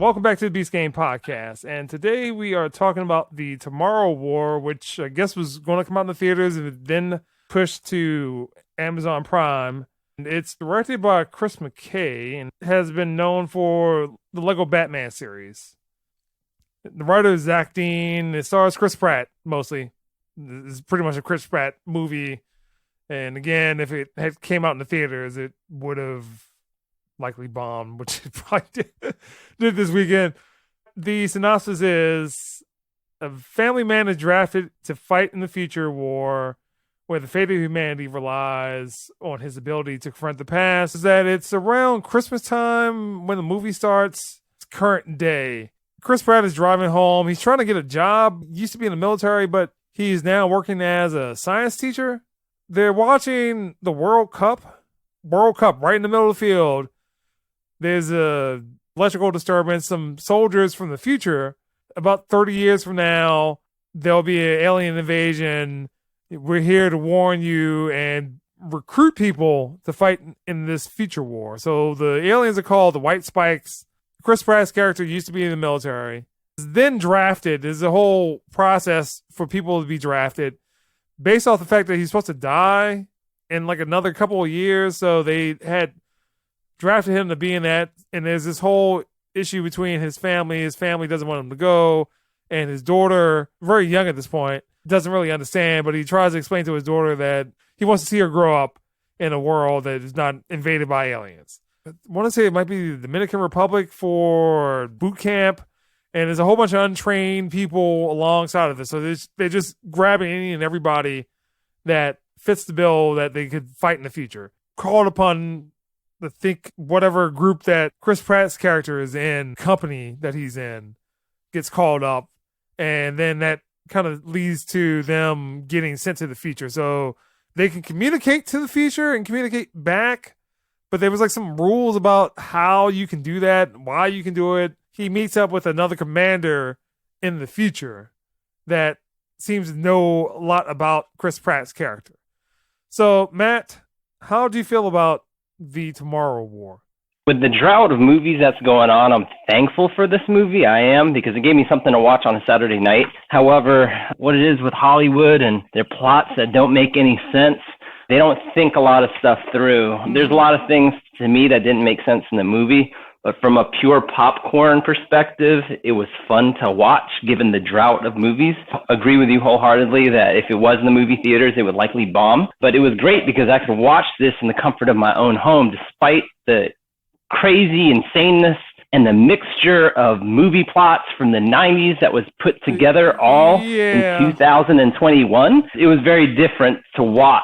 welcome back to the Beast Game Podcast. And today we are talking about the Tomorrow War, which I guess was going to come out in the theaters and then pushed to Amazon Prime. It's directed by Chris McKay and has been known for the Lego Batman series. The writer is Zach Dean. It stars Chris Pratt, mostly. It's pretty much a Chris Pratt movie. And again, if it had came out in the theaters, it would have likely bombed, which it probably did this weekend. The synopsis is a family man is drafted to fight in the future war where the fate of humanity relies on his ability to confront the past. Is that it's around Christmas time when the movie starts. It's current day. Chris Pratt is driving home. He's trying to get a job. He used to be in the military, but he's now working as a science teacher. They're watching the World Cup right in the middle of the field. There's a electrical disturbance. Some soldiers from the future, about 30 years from now, there'll be an alien invasion. We're here to warn you and recruit people to fight in this future war. So the aliens are called the White Spikes. Chris Pratt's character used to be in the military. Then drafted. There's a whole process for people to be drafted based off the fact that he's supposed to die in like another couple of years. So they had drafted him to be in that, and there's this whole issue between his family. His family doesn't want him to go, and his daughter, very young at this point, doesn't really understand, but he tries to explain to his daughter that he wants to see her grow up in a world that is not invaded by aliens. I want to say it might be the Dominican Republic for boot camp, and there's a whole bunch of untrained people alongside of this, so they're just grabbing any and everybody that fits the bill that they could fight in the future. Called upon to think whatever group that Chris Pratt's character is in, company that he's in, gets called up, and then that kind of leads to them getting sent to the future. So they can communicate to the future and communicate back, but there was like some rules about how you can do that, why you can do it. He meets up with another commander in the future that seems to know a lot about Chris Pratt's character. So, Matt, how do you feel about the Tomorrow War? With the drought of movies that's going on, I'm thankful for this movie. I am, because it gave me something to watch on a Saturday night. However, what it is with Hollywood and their plots that don't make any sense, they don't think a lot of stuff through. There's a lot of things to me that didn't make sense in the movie, but from a pure popcorn perspective, it was fun to watch given the drought of movies. I agree with you wholeheartedly that if it was in the movie theaters, it would likely bomb. But it was great because I could watch this in the comfort of my own home despite the crazy insaneness and the mixture of movie plots from the 90s that was put together all in 2021. It was very different to watch.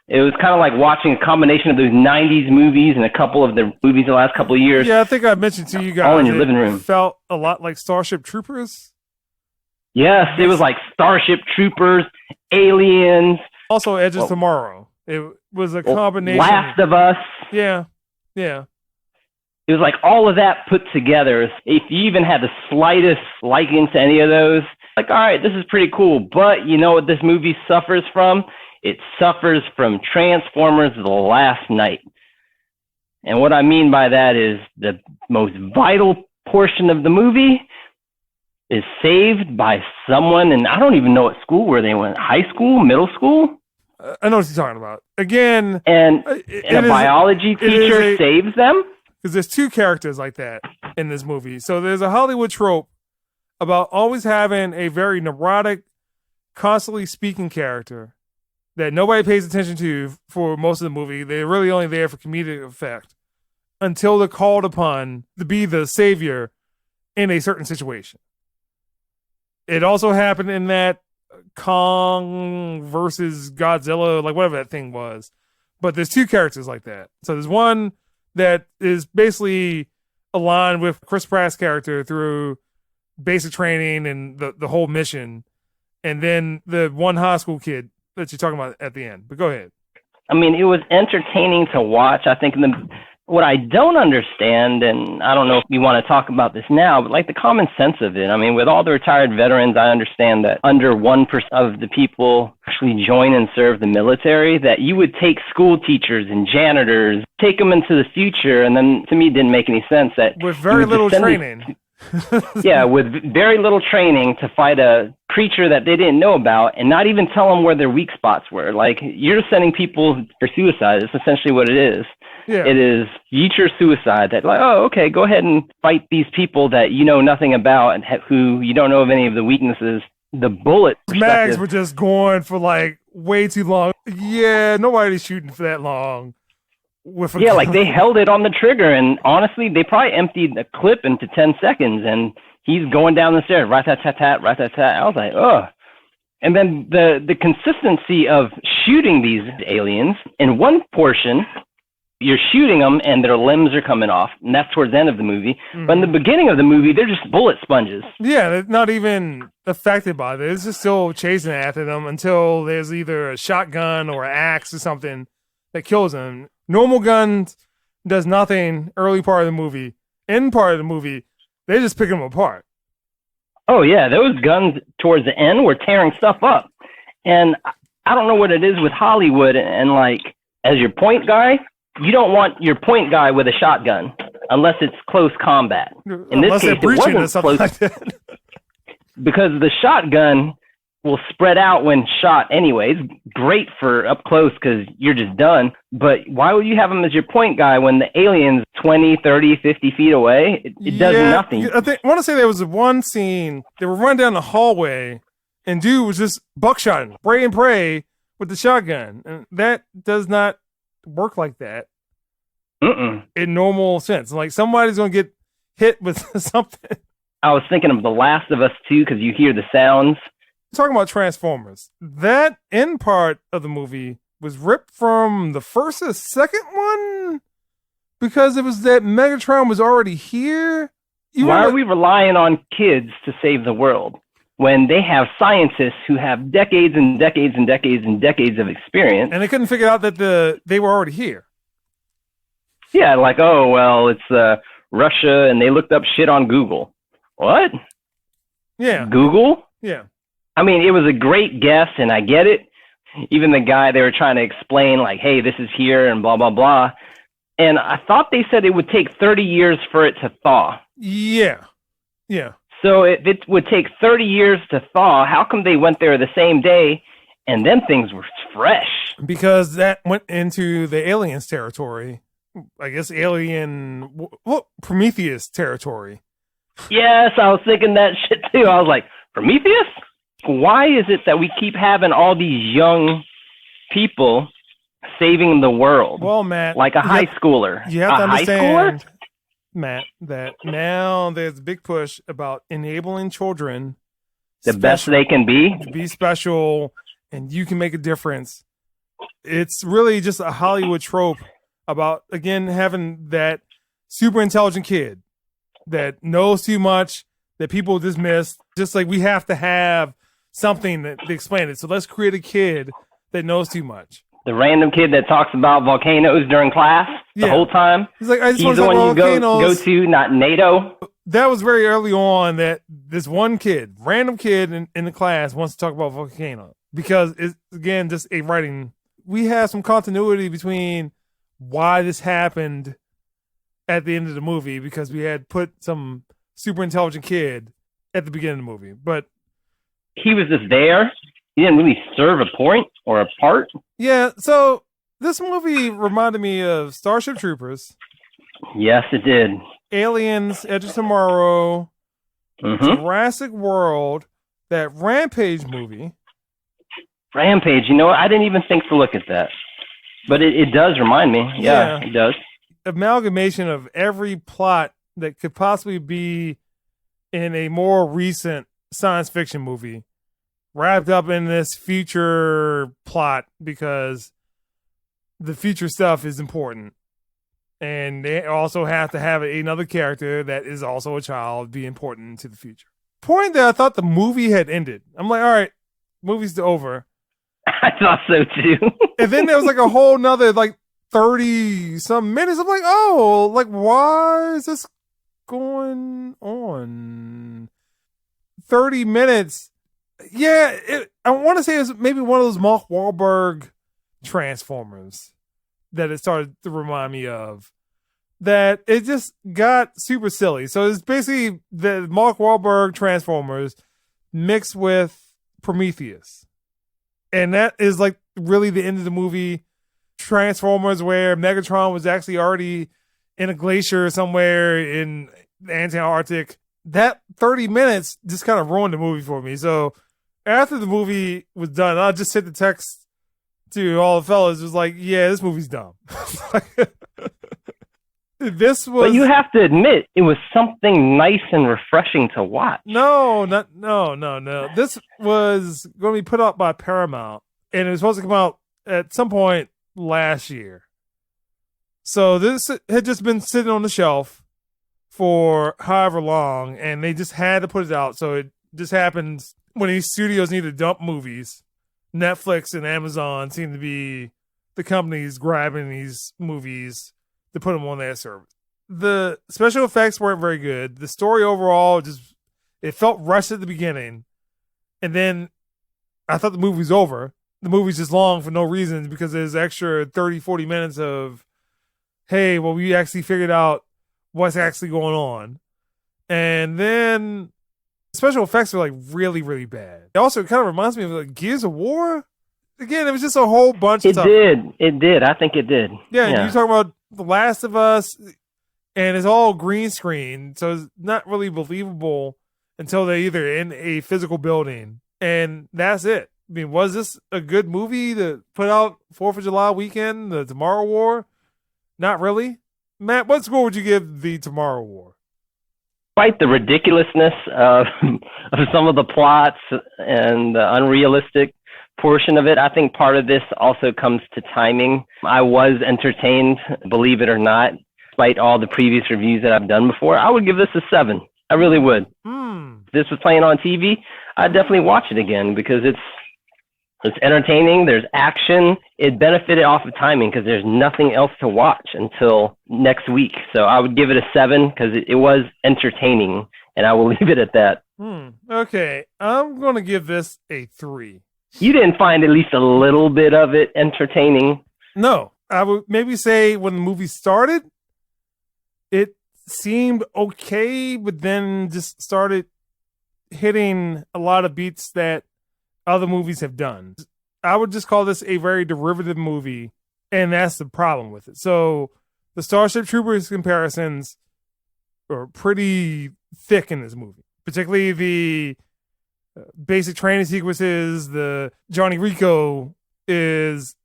It was kind of like watching a combination of those 90s movies and a couple of the movies in the last couple of years. Yeah, I think I mentioned to you guys, all in your living room. It felt a lot like Starship Troopers. Yes, it was like Starship Troopers, Aliens. Also Edge of Tomorrow. It was a combination. Last of Us. Yeah. It was like all of that put together. If you even had the slightest liking to any of those, like, all right, this is pretty cool. But you know what this movie suffers from? It suffers from Transformers The Last Night. And what I mean by that is the most vital portion of the movie is saved by someone, and I don't even know what school where they went. High school? Middle school? I know what you're talking about. Again, and a biology teacher saves them? Because there's two characters like that in this movie. So there's a Hollywood trope about always having a very neurotic, constantly speaking character that nobody pays attention to for most of the movie. They're really only there for comedic effect until they're called upon to be the savior in a certain situation. It also happened in that Kong versus Godzilla, like whatever that thing was. But there's two characters like that. So there's one that is basically aligned with Chris Pratt's character through basic training and the whole mission. And then the one high school kid that you're talking about at the end. But go ahead. I mean, it was entertaining to watch. I think what I don't understand, and I don't know if you want to talk about this now, but like the common sense of it. I mean, with all the retired veterans, I understand that under 1% of the people actually join and serve the military, that you would take school teachers and janitors, take them into the future, and then to me it didn't make any sense that with very little training. Yeah, with very little training to fight a creature that they didn't know about and not even tell them where their weak spots were. Like, you're sending people for suicide. It's essentially what it is. Yeah. It is future suicide that, like, oh, okay, go ahead and fight these people that you know nothing about and who you don't know of any of the weaknesses. The bullet Mags were just going for like way too long. Yeah, nobody's shooting for that long. Yeah, like they held it on the trigger, and honestly, they probably emptied the clip into 10 seconds, and he's going down the stairs, rat-tat-tat-tat, rat-tat-tat. I was like, ugh. And then the consistency of shooting these aliens, in one portion, you're shooting them and their limbs are coming off, and that's towards the end of the movie. Mm-hmm. But in the beginning of the movie, they're just bullet sponges. Yeah, they're not even affected by this. It's just still chasing after them until there's either a shotgun or an axe or something that kills them. Normal guns does nothing early part of the movie. End part of the movie, they just pick them apart. Oh, yeah. Those guns towards the end were tearing stuff up. And I don't know what it is with Hollywood and like, as your point guy, you don't want your point guy with a shotgun unless it's close combat. In this case, it wasn't close. Like that. Because the shotgun will spread out when shot anyways. Great for up close because you're just done. But why would you have him as your point guy when the alien's 20, 30, 50 feet away? It does nothing. I want to say there was one scene, they were running down the hallway, and dude was just buckshotting, spray and pray with the shotgun. And that does not work like that. In normal sense. Like somebody's going to get hit with something. I was thinking of The Last of Us 2 because you hear the sounds. Talking about Transformers, that end part of the movie was ripped from the first or second one because it was that Megatron was already here. Why are we relying on kids to save the world when they have scientists who have decades and decades and decades and decades of experience? And they couldn't figure out that they were already here. Yeah, like, oh, well, it's Russia, and they looked up shit on Google. What? Yeah. Google? Yeah. I mean, it was a great guess, and I get it. Even the guy, they were trying to explain, like, hey, this is here, and blah, blah, blah. And I thought they said it would take 30 years for it to thaw. Yeah. Yeah. So if it would take 30 years to thaw, how come they went there the same day, and then things were fresh? Because that went into the aliens territory. I guess Prometheus territory. Yes, I was thinking that shit too. I was like, Prometheus? Why is it that we keep having all these young people saving the world? Well, Matt, like a high schooler. You have to understand, Matt, that now there's a big push about enabling children the best they can be to be special, and you can make a difference. It's really just a Hollywood trope about, again, having that super intelligent kid that knows too much, that people dismiss, just like we have to have something that they explain it. So let's create a kid that knows too much. The random kid that talks about volcanoes during class the whole time. He's like, I just He's want to the talk one about you go to, not NATO. That was very early on that this one kid, random kid in the class wants to talk about volcano because it's, again, just a writing. We have some continuity between why this happened at the end of the movie because we had put some super intelligent kid at the beginning of the movie, but he was just there. He didn't really serve a point or a part. Yeah, so this movie reminded me of Starship Troopers. Yes, it did. Aliens, Edge of Tomorrow, Jurassic World, that Rampage movie. Rampage, you know what? I didn't even think to look at that. But it does remind me. Yeah, it does. Amalgamation of every plot that could possibly be in a more recent science fiction movie wrapped up in this future plot because the future stuff is important. And they also have to have another character that is also a child be important to the future. Point that I thought the movie had ended. I'm like, all right, movie's over. I thought so too. And then there was like a whole nother like 30 some minutes. I'm like, oh, like why is this going on? 30 minutes. Yeah, I want to say it's maybe one of those Mark Wahlberg Transformers that it started to remind me of. that it just got super silly. So it's basically the Mark Wahlberg Transformers mixed with Prometheus. And that is like really the end of the movie. Transformers, where Megatron was actually already in a glacier somewhere in the Antarctic. That 30 minutes just kind of ruined the movie for me. So after the movie was done, I just sent the text to all the fellas. It was like, yeah, this movie's dumb. This was. But you have to admit, it was something nice and refreshing to watch. No. This was going to be put out by Paramount, and it was supposed to come out at some point last year. So this had just been sitting on the shelf for however long, and they just had to put it out. So it just happens when these studios need to dump movies. Netflix and Amazon seem to be the companies grabbing these movies to put them on their service. The special effects weren't very good. The story overall it felt rushed at the beginning. And then I thought the movie was over. The movie's just long for no reason because there's extra 30, 40 minutes of, hey, well, we actually figured out what's actually going on. And then special effects were like really, really bad. It also kind of reminds me of like Gears of War. Again, it was just a whole bunch of stuff. It did. I think it did. Yeah. You're talking about The Last of Us, and it's all green screen. So it's not really believable until they're either in a physical building. And that's it. I mean, was this a good movie to put out 4th of July weekend, the Tomorrow War? Not really. Matt, what score would you give the Tomorrow War? Despite the ridiculousness of some of the plots and the unrealistic portion of it, I think part of this also comes to timing. I was entertained, believe it or not, despite all the previous reviews that I've done before. I would give this a 7. I really would. If this was playing on TV, I'd definitely watch it again because it's entertaining. There's action. It benefited off of timing because there's nothing else to watch until next week. So I would give it a 7 because it was entertaining, and I will leave it at that. Okay. I'm going to give this a 3. You didn't find at least a little bit of it entertaining? No. I would maybe say when the movie started, it seemed okay, but then just started hitting a lot of beats that other movies have done. I would just call this a very derivative movie, and that's the problem with it. So the Starship Troopers comparisons are pretty thick in this movie, particularly the basic training sequences. The Johnny Rico is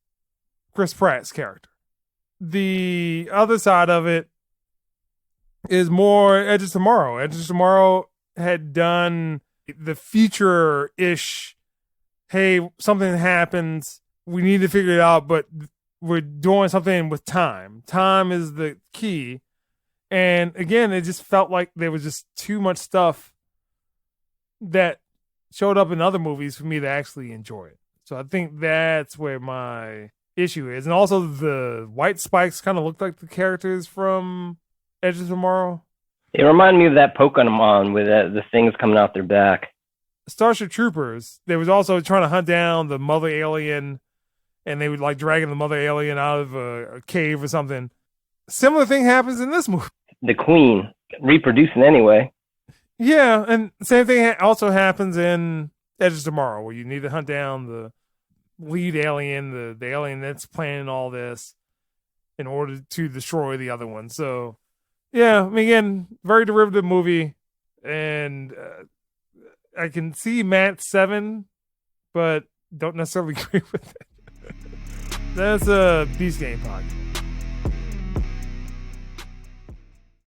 Chris Pratt's character. The other side of it is more Edge of Tomorrow. Edge of Tomorrow had done the future-ish, hey, something happens, we need to figure it out, but we're doing something with time. Time is the key. And again, it just felt like there was just too much stuff that showed up in other movies for me to actually enjoy it. So I think that's where my issue is. And also the white spikes kind of looked like the characters from Edge of Tomorrow. It reminded me of that Pokemon with the things coming out their back. Starship Troopers, they was also trying to hunt down the mother alien, and they would like dragging the mother alien out of a cave or something. Similar thing happens in this movie. The queen reproducing anyway. Yeah, and same thing also happens in Edge of Tomorrow, where you need to hunt down the lead alien, the alien that's planning all this, in order to destroy the other one. So, yeah, I mean, again, very derivative movie, and I can see Matt's 7, but don't necessarily agree with it. That's a Beast Game podcast.